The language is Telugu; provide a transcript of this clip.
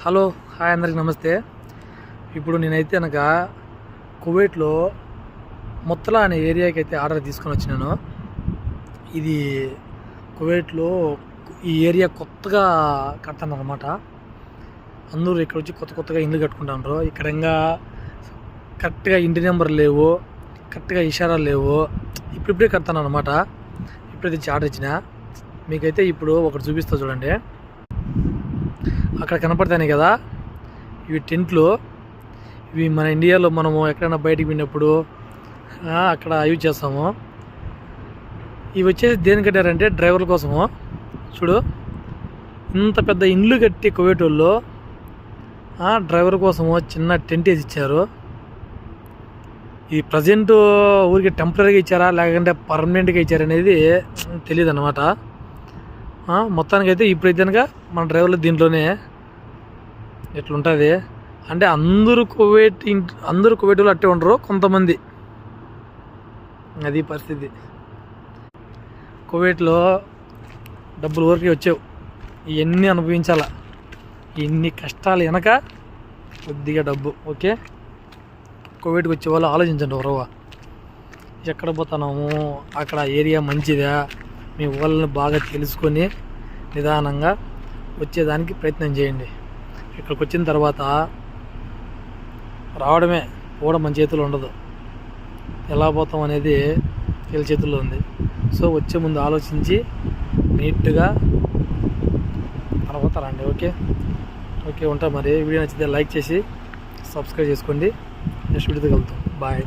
హలో హాయ్ అందరికి నమస్తే. ఇప్పుడు నేనైతే కనుక కువైట్లో ముత్తలా అనే ఏరియాకి అయితే ఆర్డర్ తీసుకొని వచ్చినాను. ఇది కువైట్లో ఈ ఏరియా కొత్తగా కడతాను అనమాట. అందరూ ఇక్కడ వచ్చి కొత్తగా ఇల్లు కట్టుకుంటారు. ఇక్కడ ఇంకా కరెక్ట్గా ఇంటి నెంబర్ లేవు, కరెక్ట్గా ఇషారాలు లేవు. ఇప్పుడిప్పుడే కడతాను అనమాట. ఇప్పుడైతే ఆర్డర్ ఇచ్చిన మీకైతే ఇప్పుడు ఒకటి చూపిస్తా చూడండి. అక్కడ కనపడతాయి కదా ఇవి టెంట్లు. ఇవి మన ఇండియాలో మనము ఎక్కడైనా బయటికి వెళ్ళినప్పుడు అక్కడ యూజ్ చేస్తాము. ఇవి వచ్చేసి దేని కట్టారంటే డ్రైవర్ల కోసము. చూడు, ఇంత పెద్ద ఇల్లు కట్టి కువైట్ వాళ్ళు డ్రైవర్ కోసము చిన్న టెంట్ వేసి ఇచ్చారు. ఇది ప్రజెంట్ ఊరికి టెంపరీగా ఇచ్చారా లేకుంటే పర్మనెంట్గా ఇచ్చారనేది తెలియదు అన్నమాట. మొత్తానికైతే ఇప్పుడైతే కనుక మన డ్రైవర్లు దీంట్లోనే ఎట్లుంటుంది అంటే అందరూ కువైట్లో అట్టే ఉండరు, కొంతమంది. అది పరిస్థితి. కువైట్లో డబ్బులు ఊరికి వచ్చావు, ఇవన్నీ అనుభవించాల. ఇన్ని కష్టాలు వెనక కొద్దిగా డబ్బు. ఓకే, కువైట్కి వచ్చే వాళ్ళు ఆలోచించండి. ఎవరవా ఎక్కడ పోతున్నాము, అక్కడ ఏరియా మంచిదా, మీ వాళ్ళని బాగా తెలుసుకొని నిదానంగా వచ్చేదానికి ప్రయత్నం చేయండి. ఇక్కడికి వచ్చిన తర్వాత రావడమే, పోవడం మన చేతిలో ఉండదు. ఎలా పోతాం అనేది వీళ్ళ చేతుల్లో ఉంది. సో వచ్చే ముందు ఆలోచించి నీట్గా తర్వాత రండి. ఓకే ఉంటా మరి. వీడియో నచ్చితే లైక్ చేసి సబ్స్క్రైబ్ చేసుకోండి. నెక్స్ట్ వీడియోతో కలుద్దాం. బాయ్.